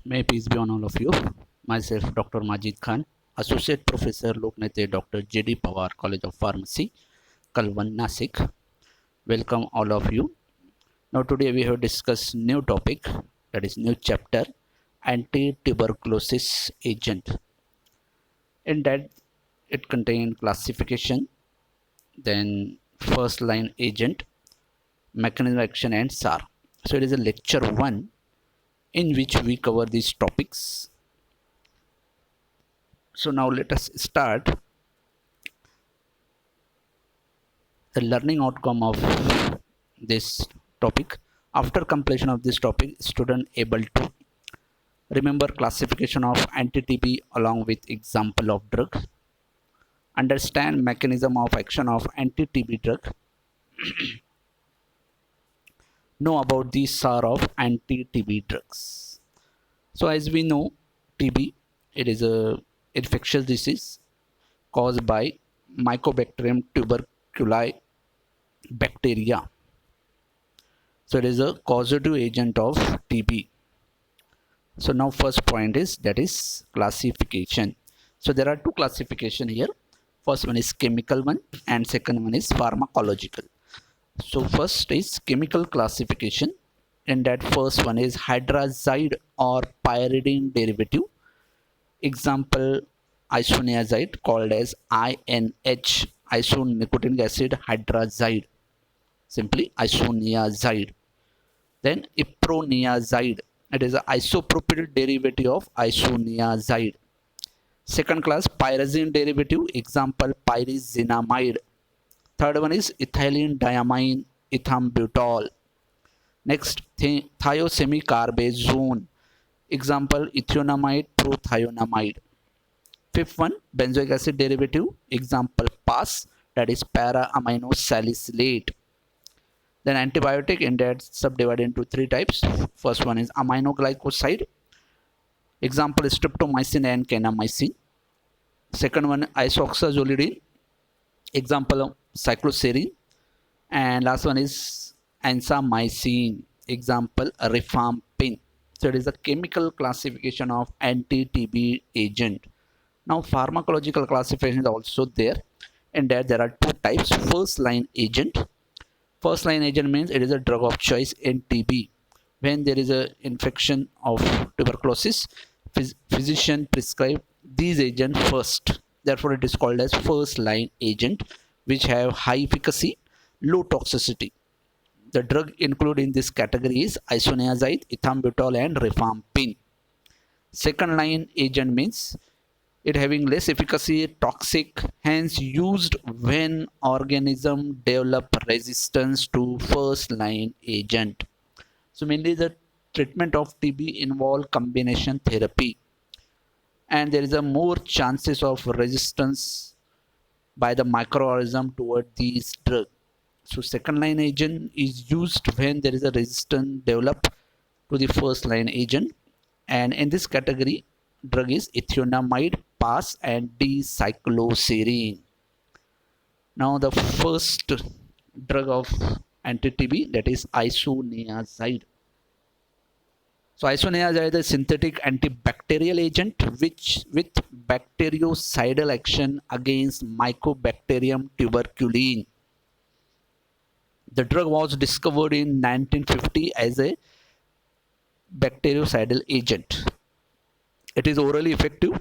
May peace be on all of you. Myself, Dr. Majid Khan, Associate Professor, Loknete Dr. J.D. Pawar, College of Pharmacy, Kalwan, Nasik. Welcome all of you. Now today we have discussed new topic, that is new chapter, anti-tuberculosis agent. In that it contains classification, then first line agent, mechanism of action and SAR. So it is a lecture 1 in which we cover these topics. So now let us start the learning outcome of this topic. After completion of this topic, student able to remember classification of anti-TB along with example of drug, understand mechanism of action of anti-TB drug, know about the SAR of anti-TB drugs. So as we know, TB, it is a infectious disease caused by Mycobacterium tuberculosis bacteria. So it is a causative agent of TB. So now first point is, that is classification. So there are two classification here. First one is chemical one and second one is pharmacological. So first is chemical classification, and that first one is hydrazide or pyridine derivative. Example, isoniazide called as INH, isonicotic acid hydrazide, simply isoniazide. Then iproniazide, it is an isopropyl derivative of isoniazide. Second class, pyrazine derivative, example pyrizinamide. Third one is ethylene diamine ethambutol. Next, thiosemicarbazone, example ethionamide prothionamide. Fifth one, benzoic acid derivative, example PAS, that is para-amino salicylate. Then antibiotic, in that subdivided into three types. First one is aminoglycoside, example streptomycine and kanamycin. Second one, isoxazolidine, example cycloserine. And last one is ansamycin, example rifampin. So it is a chemical classification of anti-TB agent. Now pharmacological classification is also there, and there are two types. First line agent. First line agent means it is a drug of choice in TB. When there is an infection of tuberculosis, physician prescribe these agents first. Therefore it is called as first line agent, which have high efficacy, low toxicity. The drug included in this category is isoniazide, ethambutol and rifampin. Second line agent means it having less efficacy, toxic, hence used when organism develop resistance to first line agent. So mainly the treatment of TB involve combination therapy, and there is a more chances of resistance by the microorganism toward these drugs. So second line agent is used when there is a resistance developed to the first line agent, and in this category drug is ethionamide, PAS and D-cycloserine. Now the first drug of anti-TB, that is isoniazide. So isoniazide is a synthetic antibacterial agent which with bactericidal action against Mycobacterium tuberculosis. The drug was discovered in 1950 as a bactericidal agent. It is orally effective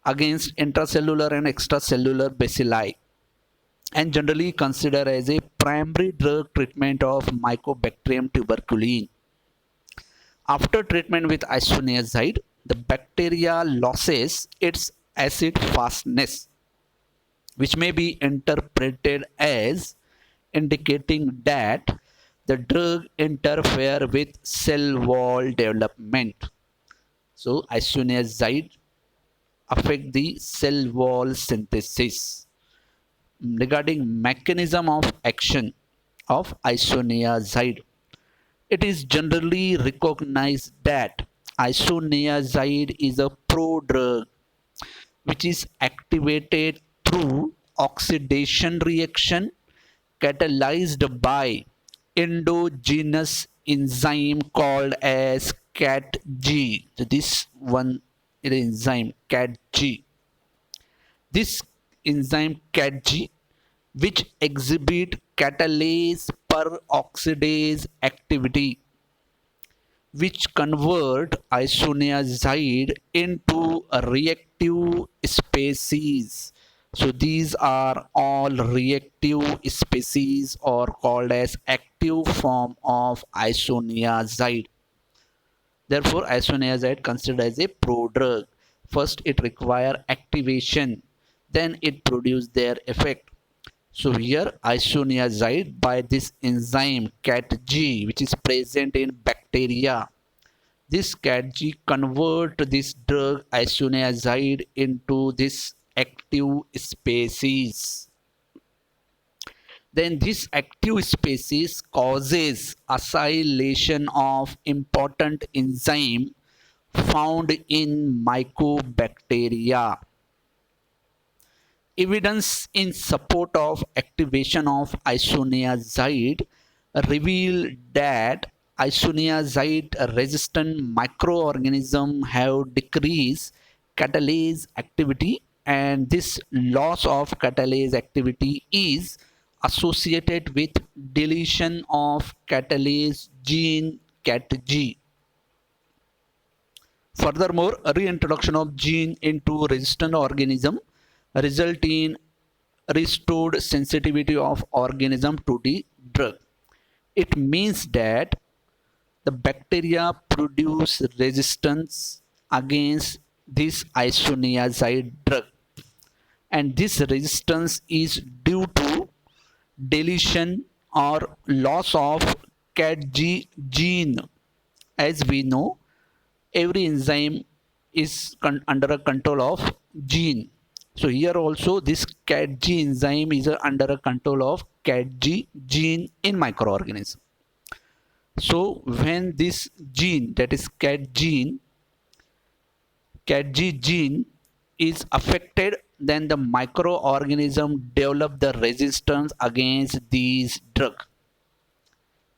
against intracellular and extracellular bacilli and generally considered as a primary drug treatment of Mycobacterium tuberculosis. After treatment with isoniazide, the bacteria loses its acid fastness, which may be interpreted as indicating that the drug interfere with cell wall development. So isoniazide affect the cell wall synthesis. Regarding mechanism of action of isoniazide, it is generally recognized that isoniazide is a prodrug which is activated through oxidation reaction catalyzed by endogenous enzyme called as CatG. So this one is an enzyme CatG. This enzyme CatG, which exhibit catalase peroxidase activity, which convert isoniazide into a reactive species. So these are all reactive species or called as active form of isoniazide. Therefore, isoniazide considered as a prodrug. First, it require activation, then it produce their effect. So here isoniazide by this enzyme CatG, which is present in bacteria. This CatG convert this drug isoniazide into this active species. Then this active species causes acylation of important enzyme found in mycobacteria. Evidence in support of activation of isoniazide reveal that isoniazide resistant microorganisms have decreased catalase activity, and this loss of catalase activity is associated with deletion of catalase gene CatG. Furthermore, reintroduction of gene into resistant organism result in restored sensitivity of organism to the drug. It means that the bacteria produce resistance against this isoniazide drug, and this resistance is due to deletion or loss of CatG gene. As we know, every enzyme is under a control of gene. So here also this CatG enzyme is under a control of CatG gene in microorganism. So when this gene, that is CatG gene is affected, then the microorganism develop the resistance against these drug.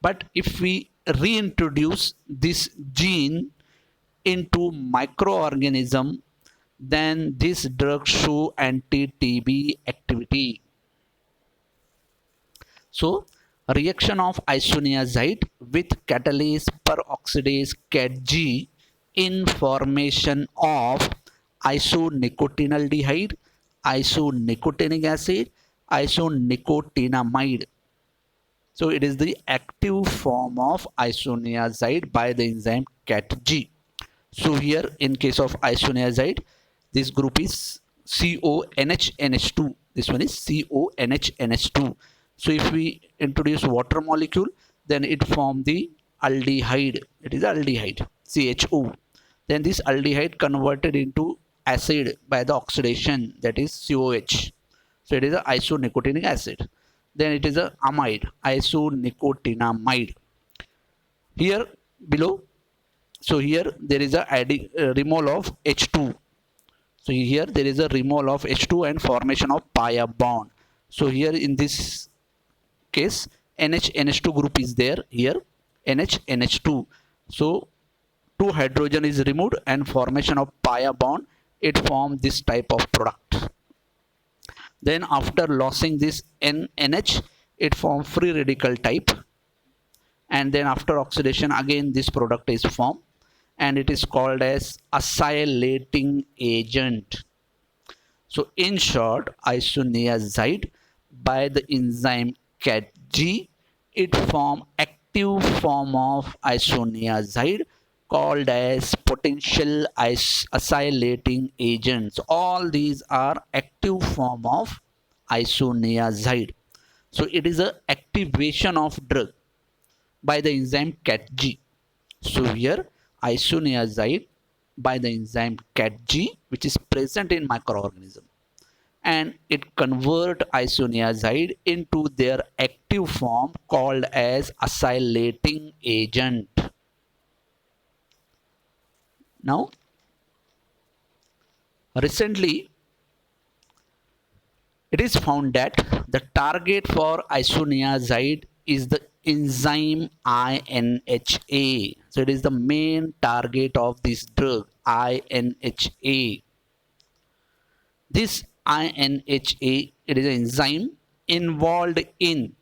But if we reintroduce this gene into microorganism, then this drug show anti-TB activity. So reaction of isoniazide with catalase peroxidase CatG in formation of isonicotinaldehyde, isonicotinic acid, isonicotinamide. So it is the active form of isoniazide by the enzyme CatG. So here in case of isoniazide, this group is CONH2. This one is CONH2. So if we introduce water molecule, then it form the aldehyde. It is aldehyde, CHO. Then this aldehyde converted into acid by the oxidation, that is COH. So it is a isonicotinic acid. Then it is a amide, isonicotinamide. Here below, so here there is a remol of H2. So here there is a remol of H2 and formation of pi bond. So here in this case NH2 group is there, here NH2. So 2 hydrogen is removed and formation of pi bond, it forms this type of product. Then after losing this NH, it forms free radical type, and then after oxidation again this product is formed, and it is called as acylating agent. So in short, isoniazide by the enzyme CatG, it form active form of isoniazide called as potential acylating agents. All these are active form of isoniazide. So it is a activation of drug by the enzyme CatG. So here isoniazide by the enzyme CatG, which is present in microorganism, and it convert isoniazide into their active form called as acylating agent. Now recently it is found that the target for isoniazide is the enzyme INHA. So it is the main target of this drug, INHA. This INHA, it is an enzyme involved in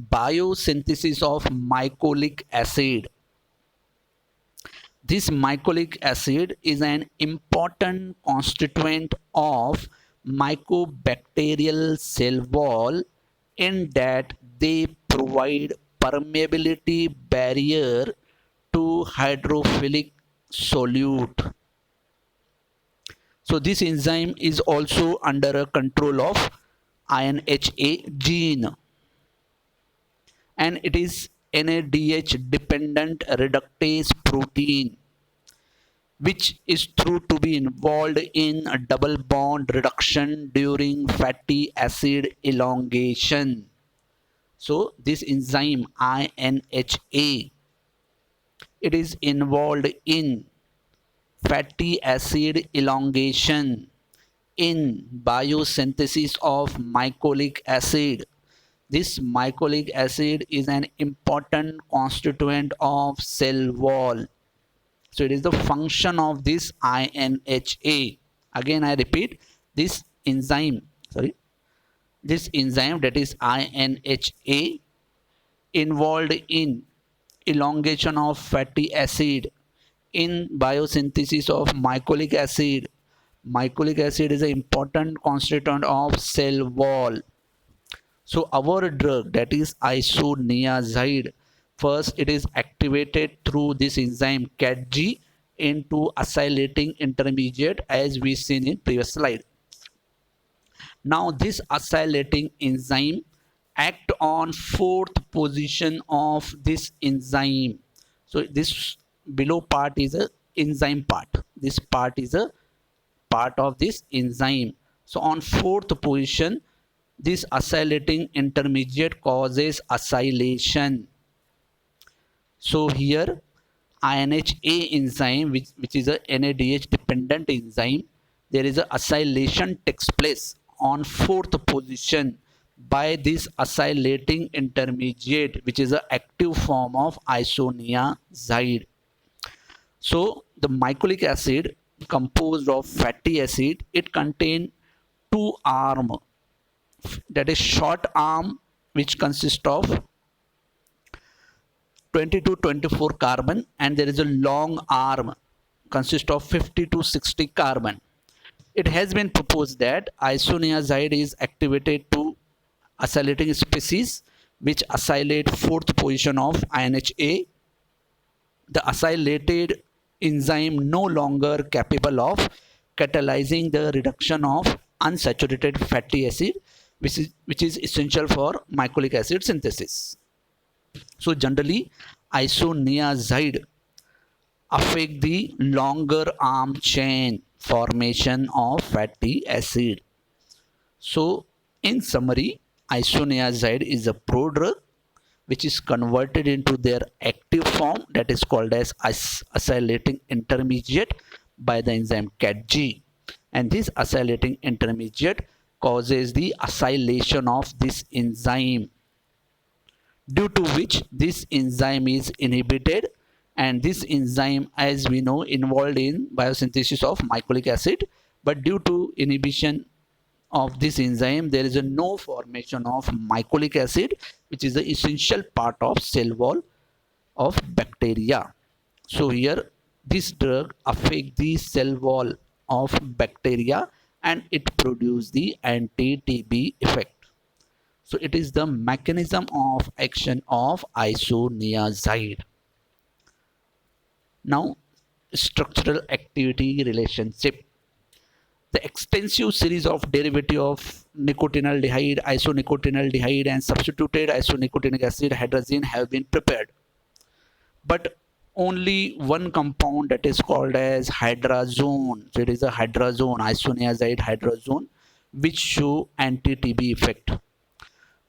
biosynthesis of mycolic acid. This mycolic acid is an important constituent of mycobacterial cell wall in that they provide permeability barrier to hydrophilic solute. So this enzyme is also under a control of INHA gene, and it is NADH dependent reductase protein, which is thought to be involved in a double bond reduction during fatty acid elongation. So this enzyme INHA, it is involved in fatty acid elongation in biosynthesis of mycolic acid. This mycolic acid is an important constituent of cell wall. So it is the function of this INHA. Again I repeat, this enzyme that is INHA involved in elongation of fatty acid in biosynthesis of mycolic acid. Mycolic acid is an important constituent of cell wall. So our drug, that is isoniazide, first it is activated through this enzyme CATG into acylating intermediate, as we seen in previous slide. Now this acylating enzyme act on fourth position of this enzyme. So this below part is a enzyme part. This part is a part of this enzyme. So on fourth position, this acylating intermediate causes acylation. So here INHA enzyme, which is a NADH dependent enzyme, there is a acylation takes place on fourth position by this acylating intermediate, which is an active form of isoniazide. So the mycolic acid composed of fatty acid, it contains two arm, that is short arm, which consists of 20 to 24 carbon, and there is a long arm consists of 50 to 60 carbon. It has been proposed that isoniazide is activated to acylating species which acylate fourth position of INHA. The acylated enzyme no longer capable of catalyzing the reduction of unsaturated fatty acid, which is essential for mycolic acid synthesis. So generally isoniazide affect the longer arm chain formation of fatty acid. So in summary, isoniazide is a prodrug which is converted into their active form, that is called as acylating intermediate by the enzyme CATG, and this acylating intermediate causes the acylation of this enzyme, due to which this enzyme is inhibited, and this enzyme, as we know, involved in biosynthesis of mycolic acid, but due to inhibition of this enzyme there is a no formation of mycolic acid, which is the essential part of cell wall of bacteria. So here this drug affect the cell wall of bacteria and it produce the anti-TB effect. So it is the mechanism of action of isoniazide. Now structural activity relationship. The extensive series of derivative of nicotinaldehyde, isonicotinaldehyde and substituted isonicotinic acid hydrazine have been prepared. But only one compound, that is called as hydrazone. So it is a hydrazone, isoniazide hydrazone, which show anti-TB effect.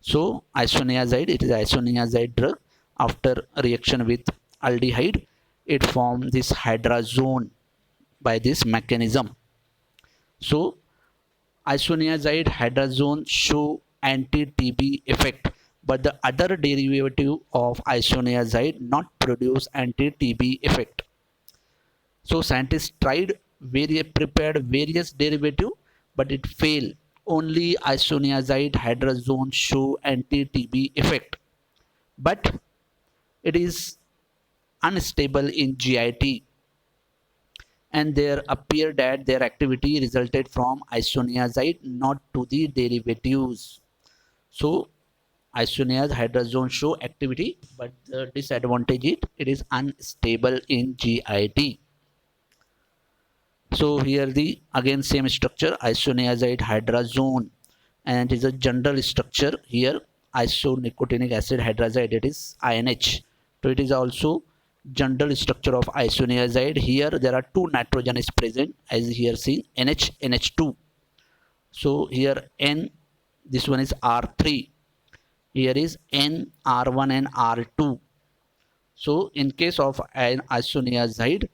So isoniazide, it is isoniazide drug. After reaction with aldehyde, it forms this hydrazone by this mechanism. So isoniazide hydrazone show anti-TB effect but the other derivative of isoniazide not produce anti-TB effect. So scientists prepared various derivative, but it failed. Only isoniazide hydrazone show anti-TB effect, but it is unstable in GIT, and there appear that their activity resulted from isoniazide, not to the derivatives. So isoniazide hydrazone show activity, but the disadvantage it is unstable in GIT. So here the again same structure, isoniazide hydrazone, and it is a general structure here, isonicotinic acid hydrazide, it is INH. So it is also general structure of isoniazide. Here there are two nitrogen is present as here seen, NH, NH2. So here N, this one is R3. Here is N, R1 and R2. So in case of an isoniazide,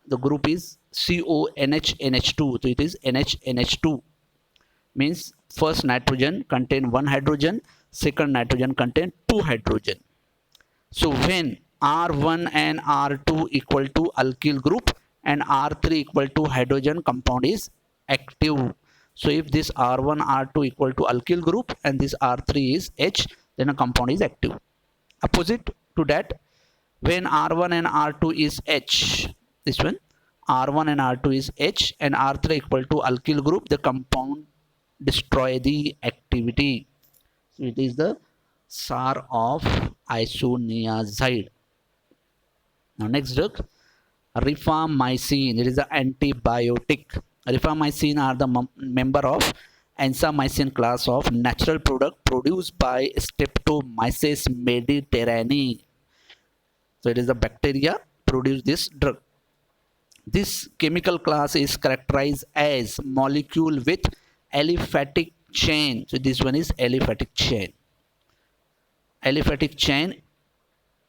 the group is CONH2. So it is NH2. Means first nitrogen contain one hydrogen, second nitrogen contain two hydrogen. So when R1 and R2 equal to alkyl group and R3 equal to hydrogen, compound is active. So if this R1 R2 equal to alkyl group and this R3 is H, then a compound is active. Opposite to that, when R1 and R2 is H, this one R1 and R2 is H and R3 equal to alkyl group, the compound destroy the activity. So it is the SAR of isoniazide. Now next drug, rifamycin. It is an antibiotic. Rifamycin are the member of enzymycin class of natural product produced by Streptomyces mediterranei. So it is the bacteria produce this drug. This chemical class is characterized as molecule with aliphatic chain. So this one is aliphatic chain. Aliphatic chain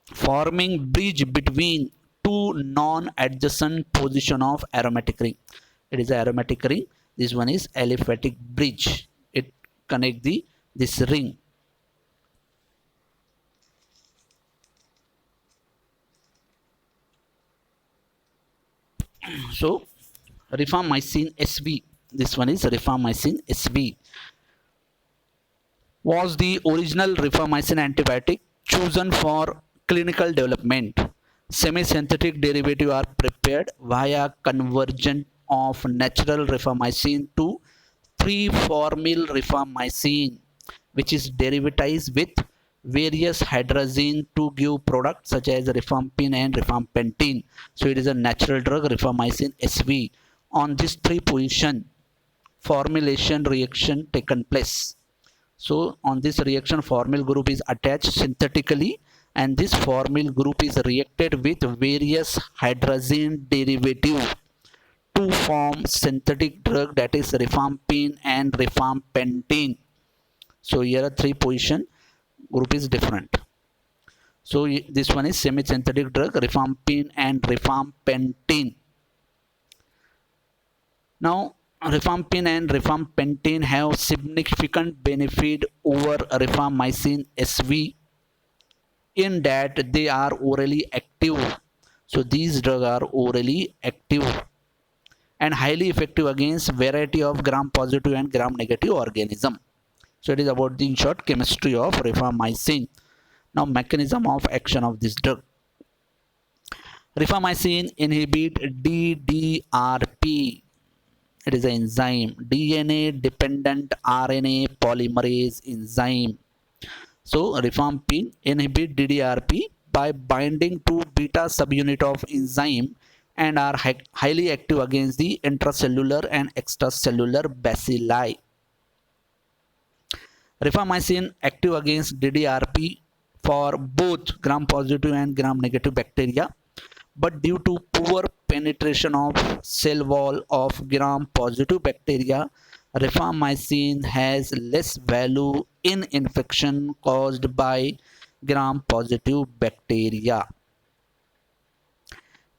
forming bridge between two non-adjacent position of aromatic ring. It is aromatic ring. This one is aliphatic bridge. It connect this ring. So rifamycin SV. This one is rifamycin SV. Was the original rifamycin antibiotic chosen for clinical development. Semi-synthetic derivatives are prepared via conversion of natural rifamycin to 3-formyl rifamycin, which is derivatized with various hydrazine to give products such as rifampin and rifampentine. So it is a natural drug, rifamycin SV. On this 3 position, formylation reaction taken place. So on this reaction, formyl group is attached synthetically, and this formyl group is reacted with various hydrazine derivative to form synthetic drug, that is rifampin and rifampentine. So here are 3 position, group is different. So this one is semi-synthetic drug, rifampin and rifampentine. Now rifampin and rifampentine have significant benefit over rifamycin SV in that they are orally active. So these drugs are orally active and highly effective against variety of gram-positive and gram-negative organism. So it is about the in short chemistry of rifamycin. Now mechanism of action of this drug. Rifamycin inhibit DDRP. It is an enzyme, DNA dependent RNA polymerase enzyme. So rifampin inhibit DDRP by binding to beta subunit of enzyme and are highly active against the intracellular and extracellular bacilli. Rifamycin active against DDRP for both gram-positive and gram-negative bacteria, but due to poor penetration of cell wall of gram-positive bacteria, rifamycin has less value in infection caused by gram-positive bacteria.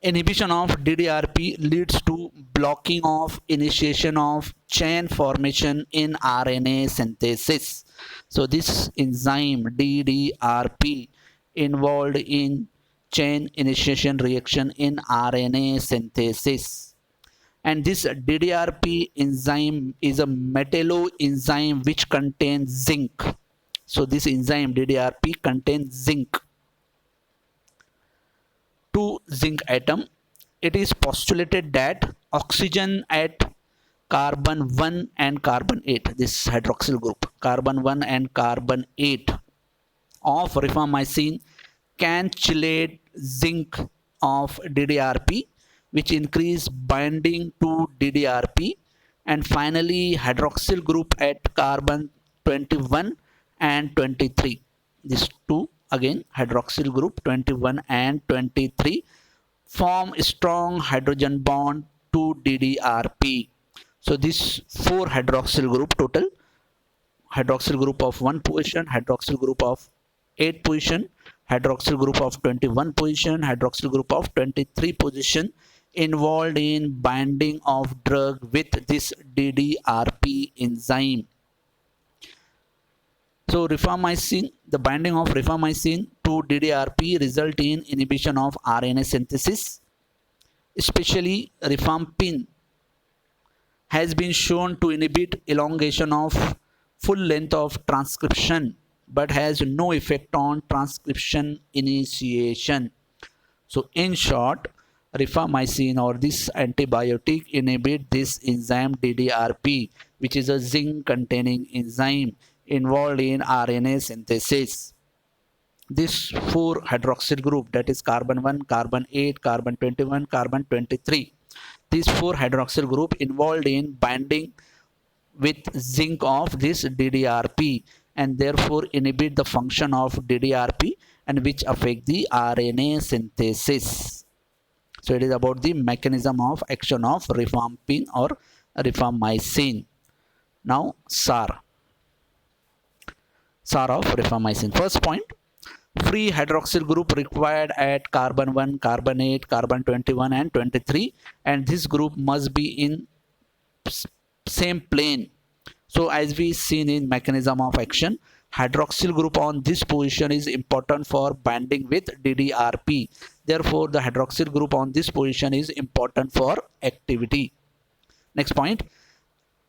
Inhibition of DDRP leads to blocking of initiation of chain formation in RNA synthesis. So this enzyme DDRP involved in chain initiation reaction in RNA synthesis. And this DDRP enzyme is a metalloenzyme which contains zinc. So this enzyme DDRP contains zinc. Two zinc atom. It is postulated that oxygen at carbon 1 and carbon 8, this hydroxyl group, carbon 1 and carbon 8 of rifamycin can chelate zinc of DDRP, which increase binding to DDRP. And finally, hydroxyl group at carbon 21 and 23. These two again, hydroxyl group 21 and 23 form a strong hydrogen bond to DDRP. So this 4 hydroxyl group total, hydroxyl group of 1 position, hydroxyl group of 8 position, hydroxyl group of 21 position, hydroxyl group of 23 position involved in binding of drug with this DDRP enzyme. So rifamycin, the binding of rifamycin to DDRP result in inhibition of RNA synthesis. Especially rifampin has been shown to inhibit elongation of full length of transcription but has no effect on transcription initiation. So in short, rifamycin or this antibiotic inhibit this enzyme DDRP, which is a zinc containing enzyme involved in RNA synthesis. This 4 hydroxyl group, that is carbon 1, carbon 8, carbon 21, carbon 23. These 4 hydroxyl group involved in binding with zinc of this DDRP and therefore inhibit the function of DDRP and which affect the RNA synthesis. So it is about the mechanism of action of rifampin or rifamycin. Now SAR. SAR of rifamycin. First point, free hydroxyl group required at carbon 1, carbon 8, carbon 21 and 23, and this group must be in same plane. So as we seen in mechanism of action, hydroxyl group on this position is important for binding with DDRP. Therefore, the hydroxyl group on this position is important for activity. Next point,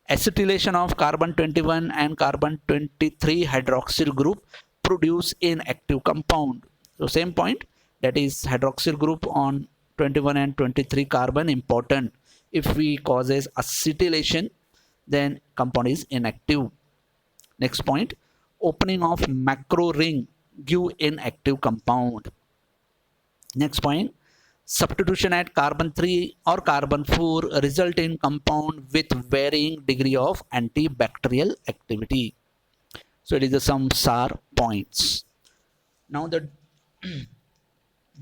acetylation of carbon 21 and carbon 23 hydroxyl group produce inactive compound. So same point, that is hydroxyl group on 21 and 23 carbon important. If we causes acetylation, then compound is inactive. Next point, opening of macro ring give inactive compound. Next point, substitution at carbon 3 or carbon 4 result in compound with varying degree of antibacterial activity. So it is some SAR points. Now the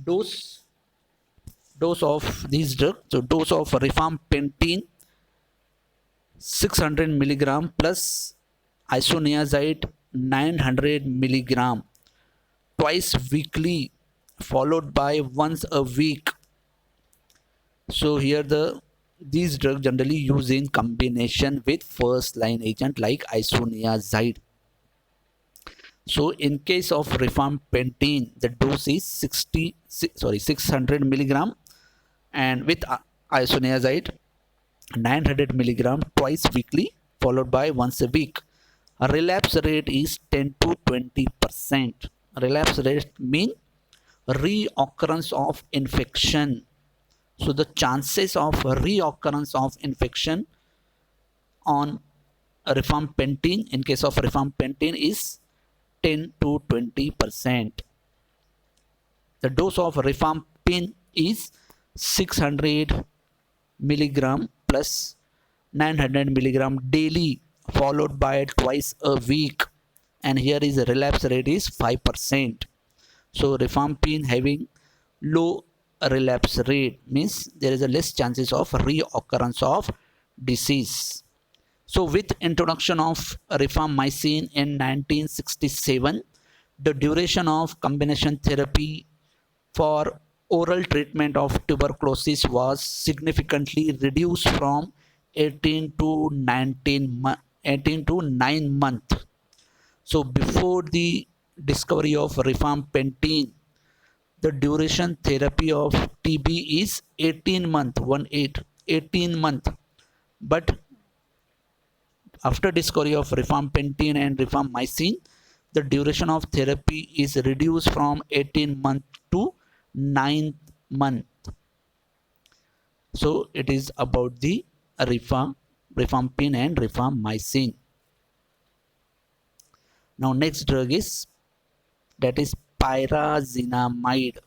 dose of these drugs. So dose of rifampicin 600 milligram plus isoniazide 900 milligram twice weekly followed by once a week. So here these drugs generally used in combination with first line agent like isoniazide. So in case of rifampicin, the dose is 600 milligram and with isoniazide 900 milligram twice weekly followed by once a week. A relapse rate is 10 to 20%. Relapse rate means reoccurrence of infection. So the chances of reoccurrence of infection on rifampicin in case of rifampicin is 10 to 20%. The dose of rifampicin is 600 milligram plus 900 milligram daily followed by twice a week, and here is the relapse rate is 5%. So rifampicin having low relapse rate means there is a less chances of reoccurrence of disease. So with introduction of rifamycin in 1967, the duration of combination therapy for oral treatment of tuberculosis was significantly reduced from 18 to 18 to 9 months. So before the discovery of rifampicin, the duration therapy of TB is 18 month, 18 month. But after discovery of rifampicin and rifamycin, the duration of therapy is reduced from 18 month to 9 month. So it is about the rifampicin and rifamycin. Now next drug is, that is pyrazinamide.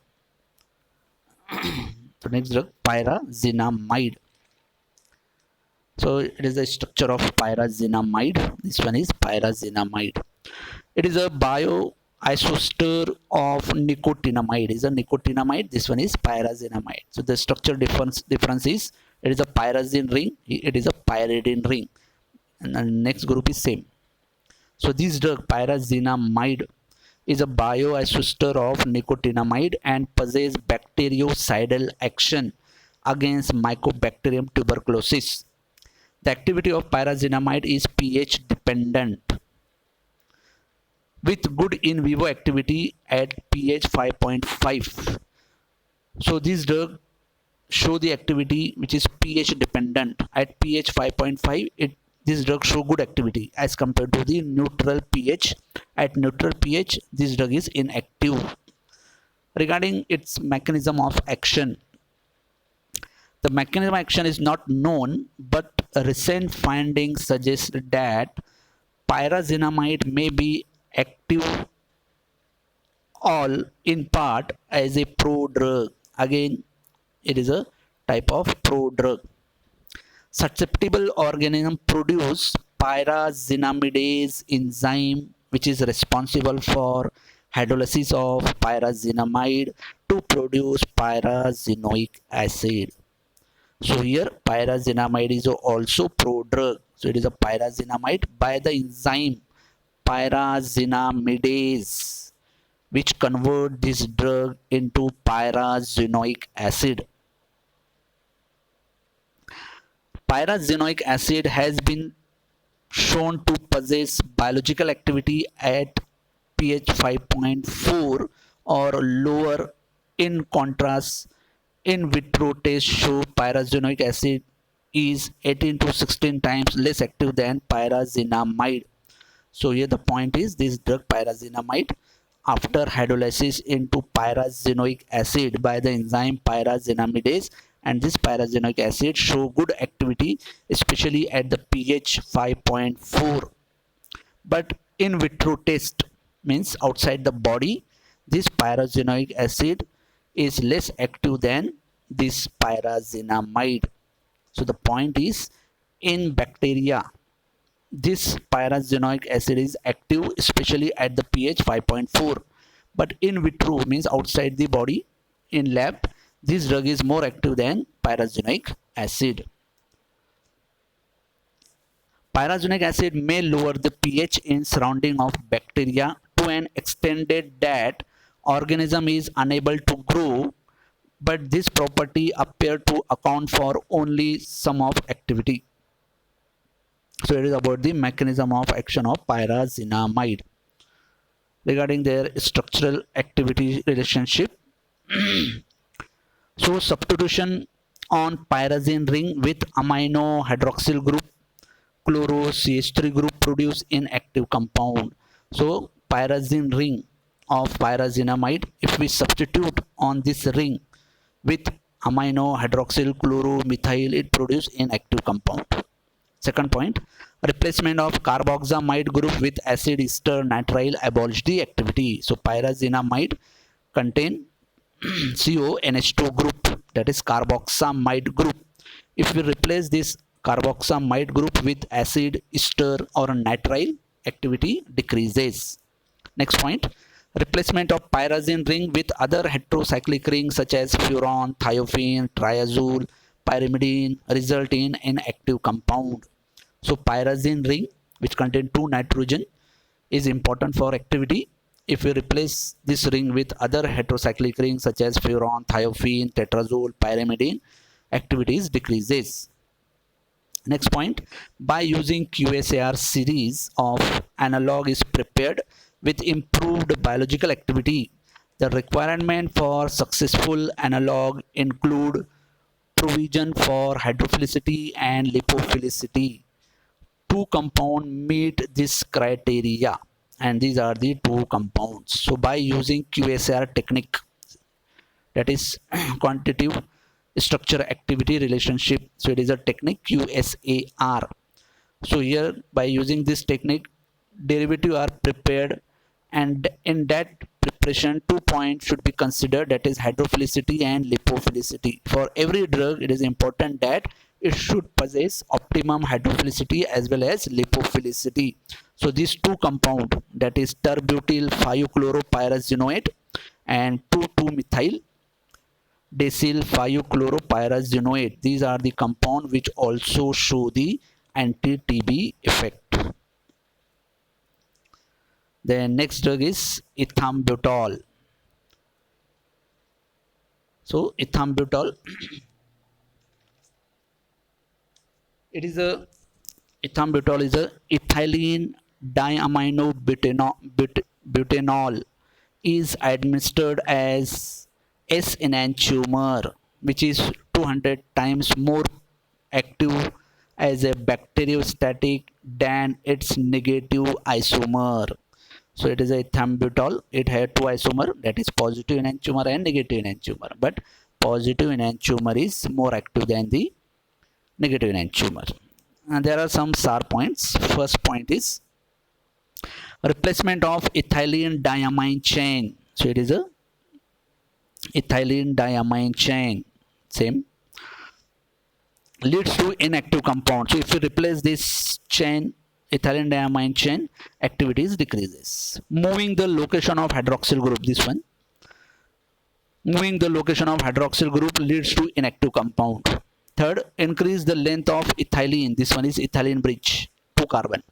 The next drug, pyrazinamide. So it is the structure of pyrazinamide. This one is pyrazinamide. It is a bioisoster of nicotinamide. It is a nicotinamide. This one is pyrazinamide. So the structure difference is, it is a pyrazine ring. It is a pyridine ring. And the next group is same. So this drug pyrazinamide is a bioisoster of nicotinamide and possesses bactericidal action against Mycobacterium tuberculosis. The activity of pyrazinamide is pH dependent with good in vivo activity at pH 5.5. So this drug show the activity which is pH dependent at pH 5.5. This drug show good activity as compared to the neutral pH. At neutral pH, this drug is inactive. Regarding its mechanism of action, the mechanism of action is not known, but recent findings suggest that pyrazinamide may be active all in part as a prodrug. Again, it is a type of prodrug. Susceptible organism produce pyrazinamidase enzyme, which is responsible for hydrolysis of pyrazinamide to produce pyrazinoic acid. So here pyrazinamide is also prodrug. So it is a pyrazinamide by the enzyme pyrazinamidase, which convert this drug into pyrazinoic acid. Pyrazinoic acid has been shown to possess biological activity at pH 5.4 or lower. In contrast, in vitro tests show pyrazinoic acid is 18 to 16 times less active than pyrazinamide. So here the point is, this drug pyrazinamide, after hydrolysis into pyrazinoic acid by the enzyme pyrazinamidase, and this pyrazinoic acid show good activity especially at the pH 5.4. But in vitro test, means outside the body, this pyrazinoic acid is less active than this pyrazinamide. So the point is, in bacteria, this pyrazinoic acid is active especially at the pH 5.4. But in vitro, means outside the body, in lab, this drug is more active than pyrazinoic acid. Pyrazinic acid may lower the pH in surrounding of bacteria to an extent that organism is unable to grow, but this property appear to account for only some of activity. So it is about the mechanism of action of pyrazinamide. Regarding their structural activity relationship, so substitution on pyrazine ring with amino hydroxyl group, chloro CH3 group produce inactive compound. So pyrazine ring of pyrazinamide, if we substitute on this ring with amino hydroxyl chloromethyl, it produce inactive compound. Second point, replacement of carboxamide group with acid ester nitrile abolish the activity. So pyrazinamide contain CONH2 group, that is carboxamide group. If we replace this carboxamide group with acid ester or nitrile, activity decreases. Next point, replacement of pyrazine ring with other heterocyclic rings such as furan, thiophene, triazole, pyrimidine result in inactive compound. So pyrazine ring, which contain 2 nitrogen, is important for activity. if we replace this ring with other heterocyclic rings such as furan, thiophene, tetrazole, pyrimidine, activities decreases. Next point, by using QSAR series of analog is prepared with improved biological activity. The requirement for successful analog include provision for hydrophilicity and lipophilicity. Two compounds meet this criteria, and these are the two compounds. So by using QSAR technique, that is quantitative structure activity relationship, so it is a technique QSAR. So here by using this technique, derivative are prepared, and in that preparation 2 points should be considered, that is hydrophilicity and lipophilicity. For every drug it is important that it should possess optimum hydrophilicity as well as lipophilicity. So these two compound, that is terbutyl 5-chloropyrazinoate and 2,2-methyl decyl 5-chloropyrazinoate, these are the compound which also show the anti-TB effect. The next drug is ethambutol. So ethambutol, ethambutol is a ethylene diaminobutanol is administered as S enantiomer, which is 200 times more active as a bacteriostatic than its negative isomer. So it is a ethambutol. It has two isomer, that is positive enantiomer and negative enantiomer. But positive enantiomer is more active than the negative enantiomer. And there are some SAR points. First point is replacement of ethylene diamine chain. So it is a ethylene diamine chain, same, leads to inactive compound. So if you replace this chain, ethylene diamine chain, activities decreases. Moving the location of hydroxyl group, this one, moving the location of hydroxyl group leads to inactive compound. Third, increase the length of ethylene, this one is ethylene bridge, 2 carbon.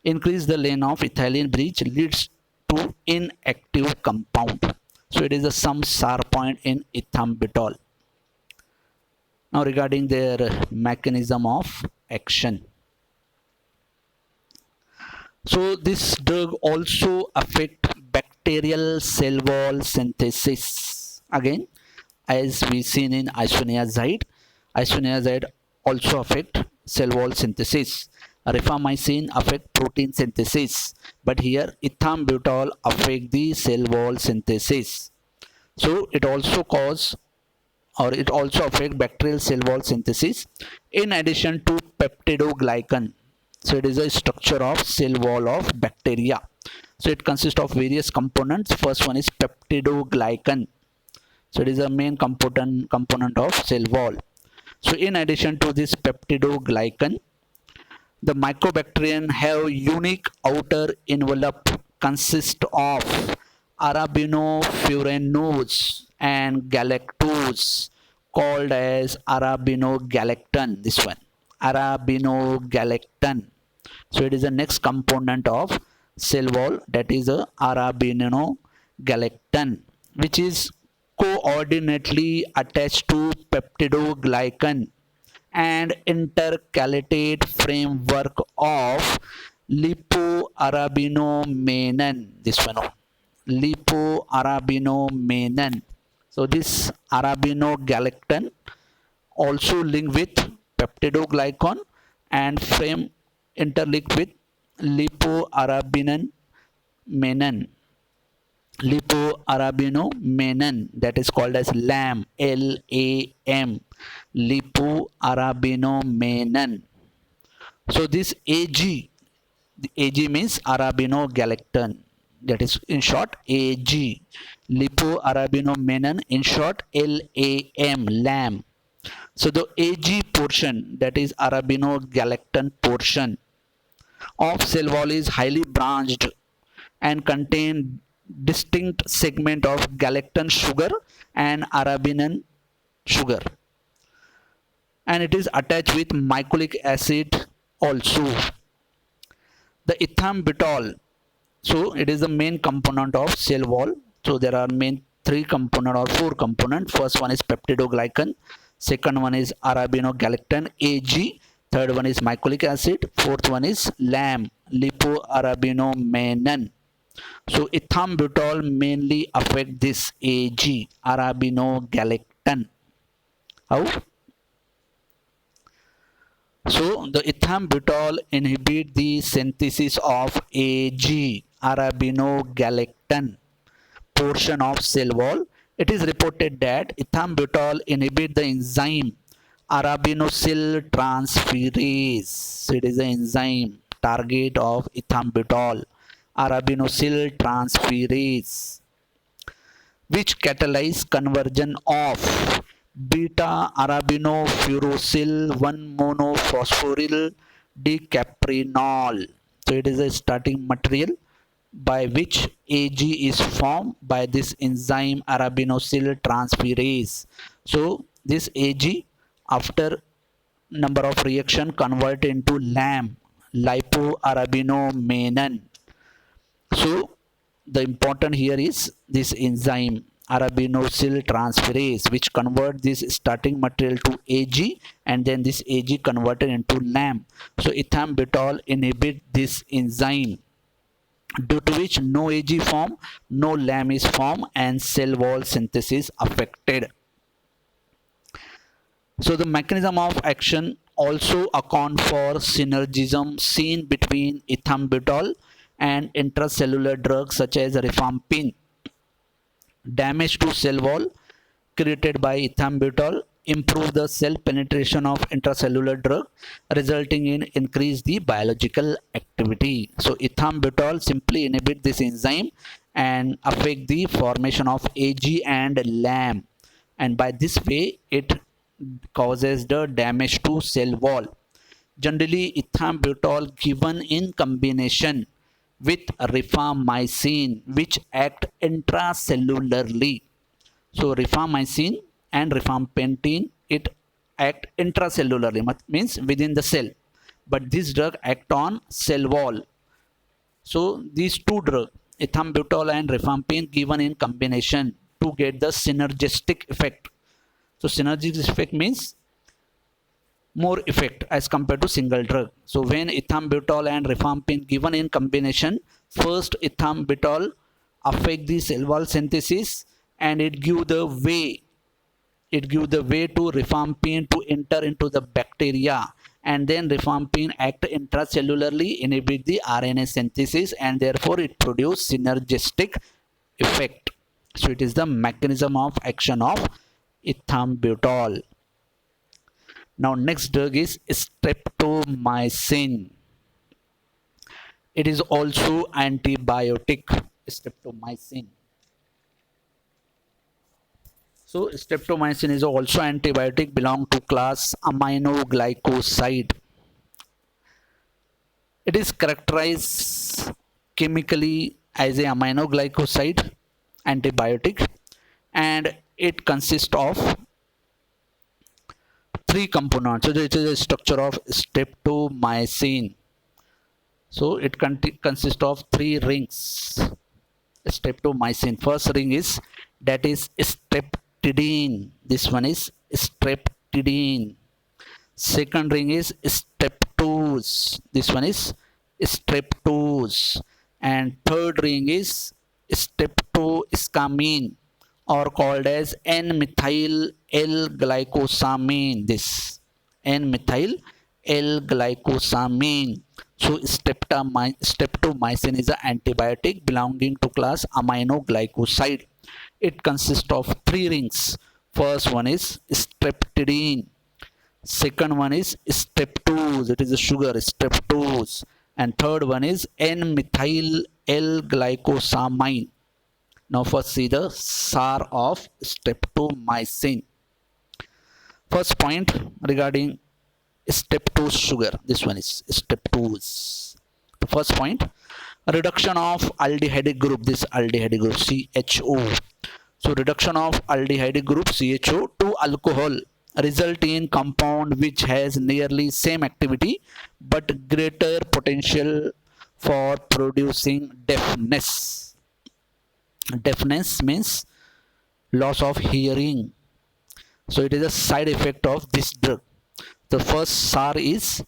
Increase the length of ethylene bridge leads to inactive compound. So it is a some SAR point in ethambutol. Now regarding their mechanism of action. So this drug also affect bacterial cell wall synthesis. Again, as we seen in isoniazide, isoniazide also affect cell wall synthesis. Rifamycin affect protein synthesis, but here ethambutol affect the cell wall synthesis. So it also cause, or it also affect bacterial cell wall synthesis in addition to peptidoglycan. So it is a structure of cell wall of bacteria. So it consists of various components. First one is peptidoglycan. So it is a main component of cell wall. So in addition to this peptidoglycan, the mycobacterium have unique outer envelope consist of arabinofuranose and galactose called as arabinogalactan. This one, arabinogalactan. So it is the next component of cell wall, that is a arabinogalactan, which is coordinately attached to peptidoglycan and intercalated framework of lipoarabinomannan. This one, lipoarabinomannan. So this arabinogalactan also link with peptidoglycan and frame interlinked with lipoarabinomannan. Lipoarabinomannan, that is called as LAM, LAM, lipoarabinomannan. So this AG, the AG means arabinogalactan, that is in short AG, lipoarabinomannan, in short LAM, LAM. So the AG portion, that is arabinogalactan portion of cell wall, is highly branched and contain distinct segment of galactan sugar and arabinin sugar, and it is attached with mycolic acid also. The ethambutol So it is the main component of cell wall. So there are main three component or four component. First one is peptidoglycan, second one is arabinogalactan AG, third one is mycolic acid, fourth one is LAM, lipoarabinomannan. So ethambutol mainly affect this AG, arabinogalactan. How? So the ethambutol inhibit the synthesis of AG, arabinogalactan portion of cell wall. It is reported that ethambutol inhibit the enzyme arabinosyl transferase. So it is the enzyme target of ethambutol, arabinosyl transferase, which catalyze conversion of beta arabinofurosyl 1 monophosphoryl decaprenol. So it is a starting material by which AG is formed by this enzyme arabinosyl transferase. So this AG after number of reaction convert into LAM, lipoarabinomannan. So the important here is this enzyme arabinosyl transferase, which convert this starting material to AG, and then this AG converted into LAM. So ethambutol inhibit this enzyme, due to which no AG form, no LAM is formed, and cell wall synthesis affected. So the mechanism of action also account for synergism seen between ethambutol and intracellular drugs such as rifampin. Damage to cell wall created by ethambutol improve the cell penetration of intracellular drug, resulting in increase the biological activity. So ethambutol simply inhibit this enzyme and affect the formation of AG and LAM, and by this way it causes the damage to cell wall. Generally ethambutol given in combination with rifamycin, which act intracellularly. So rifamycin and rifampicin, it act intracellularly, means within the cell, but this drug act on cell wall. So these two drugs, ethambutol and rifampicin, given in combination to get the synergistic effect. So synergistic effect means more effect as compared to single drug. So when ethambutol and rifampicin given in combination, first ethambutol affect the cell wall synthesis, and it give the way to rifampicin to enter into the bacteria, and then rifampicin act intracellularly, inhibit the RNA synthesis, and therefore it produce synergistic effect. So it is the mechanism of action of ethambutol. Now next drug is streptomycin. It is also antibiotic, streptomycin. So streptomycin is also antibiotic, belong to class aminoglycoside. It is characterized chemically as a aminoglycoside antibiotic, and it consists of three components. So it is a structure of streptomycin. So it consists of three rings. Streptomycin. First ring is that is streptidine. This one is streptidine. Second ring is streptose. This one is streptose. And third ring is streptoscamine, or called as N-methyl L-glycosamine. This N-methyl L-glycosamine. So streptomycin is an antibiotic belonging to class aminoglycoside. It consists of three rings. First one is streptidine. Second one is streptose. It is a sugar, streptose. And third one is N-methyl L-glycosamine. Now first see the SAR of streptomycin. First point regarding streptose sugar. This one is streptose. The first point, reduction of aldehyde group. This aldehyde group CHO. So reduction of aldehyde group CHO to alcohol result in compound which has nearly same activity but greater potential for producing deafness. Deafness means loss of hearing. So it is a side effect of this drug. The first SAR is,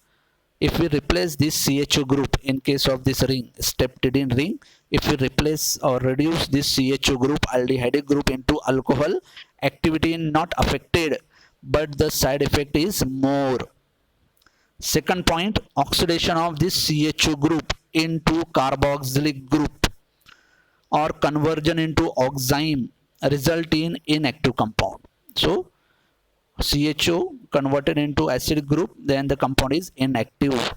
if we replace this CHO group in case of this ring, streptidine ring, if we replace or reduce this CHO group, aldehyde group into alcohol, activity not affected, but the side effect is more. Second point, oxidation of this CHO group into carboxylic group or conversion into oxime result in inactive compound. So CHO converted into acid group, then the compound is inactive.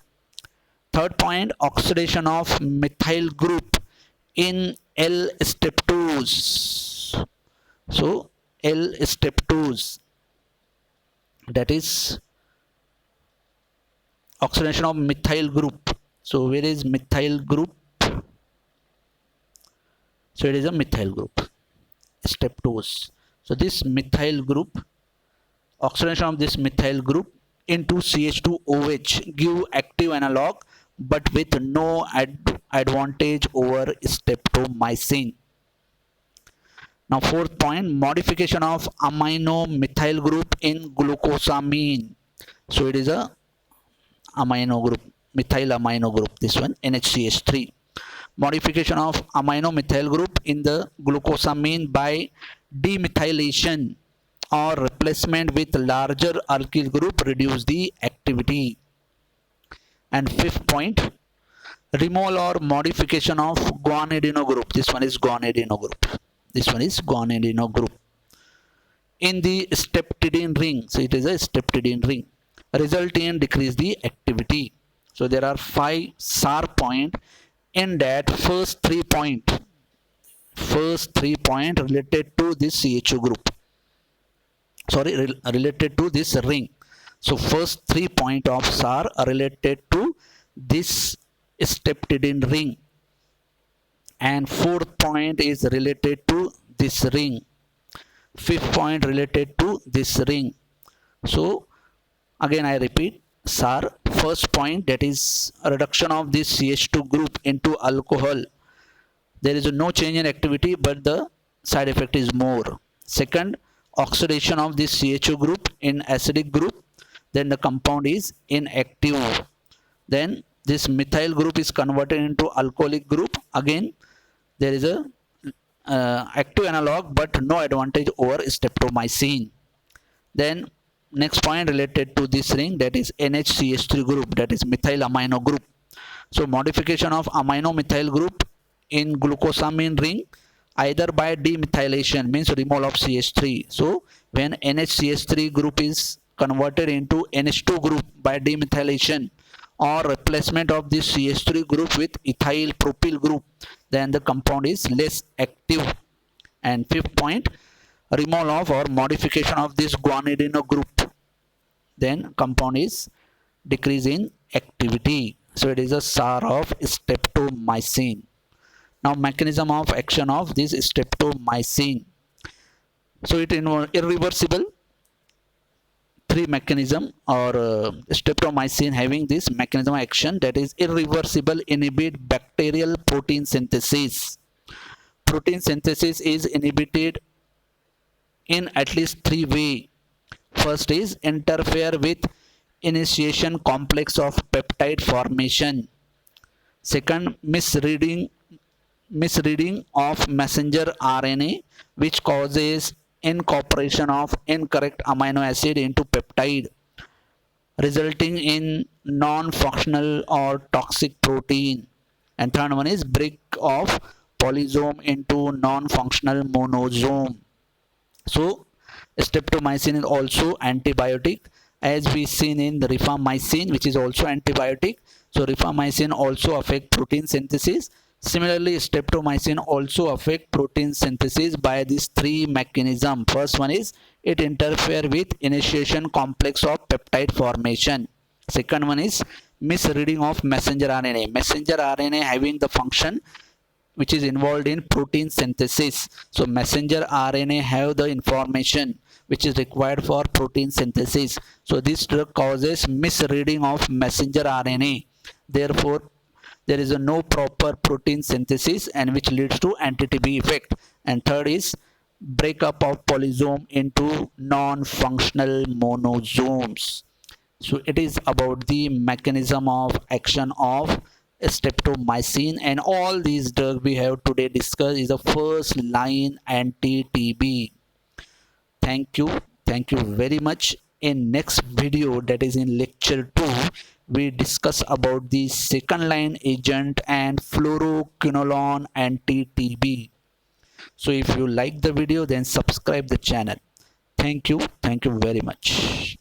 Third point, oxidation of methyl group in L-streptose. So L-streptose, that is oxidation of methyl group. So where is methyl group? So it is a methyl group, streptose. So this methyl group, oxidation of this methyl group into CH2OH give active analog but with no advantage over streptomycin. Now fourth point, modification of amino methyl group in glucosamine. So it is a amino group, methyl amino group, this one NHCH3. Modification of amino methyl group in the glucosamine by demethylation or replacement with larger alkyl group reduce the activity. And fifth point, removal or modification of guanidino group. This one is guanidino group. This one is guanidino group in the streptidine ring. So it is a streptidine ring. Result in decrease the activity. So there are 5 SAR point. In that first 3 point related to this CHO group. Sorry, related to this ring. So first 3 point of SAR are related to this streptidine ring, and fourth point is related to this ring, fifth point related to this ring. So again I repeat, SAR, first point, that is a reduction of this CH2 group into alcohol. There is no change in activity but the side effect is more. Second, oxidation of this CHO group in acidic group, then the compound is inactive. Then this methyl group is converted into alcoholic group. Again there is a active analog but no advantage over streptomycin. Then next point related to this ring, that is NHCH3 group, that is methyl amino group. So modification of amino methyl group in glucosamine ring either by demethylation, means removal of CH3. So when NHCH3 group is converted into NH2 group by demethylation or replacement of this CH3 group with ethyl propyl group, then the compound is less active. And fifth point, removal of or modification of this guanidino group, then compound is decrease in activity. So it is a SAR of streptomycin. Now mechanism of action of this streptomycin. So it irreversible, 3 mechanism, or streptomycin having this mechanism of action, that is irreversible inhibit bacterial protein synthesis. Protein synthesis is inhibited in at least 3 ways. First is interfere with initiation complex of peptide formation. Second, misreading of messenger RNA, which causes incorporation of incorrect amino acid into peptide, resulting in non-functional or toxic protein. And third one is break of polysome into non-functional monosome. So streptomycin is also antibiotic, as we seen in the rifamycin, which is also antibiotic. So rifamycin also affect protein synthesis. Similarly, streptomycin also affect protein synthesis by these 3 mechanisms. First one is it interfere with initiation complex of peptide formation. Second one is misreading of messenger RNA. Messenger RNA having the function which is involved in protein synthesis. So messenger RNA have the information which is required for protein synthesis. So this drug causes misreading of messenger RNA. Therefore, there is a no proper protein synthesis and which leads to anti-TB effect. And third is breakup of polysome into non-functional monosomes. So it is about the mechanism of action of streptomycin, and all these drugs we have today discussed is the first line anti-TB. Thank you very much. In next video, that is in lecture 2, we discuss about the second line agent and fluoroquinolone anti-TB. So if you like the video, then subscribe the channel. Thank you very much.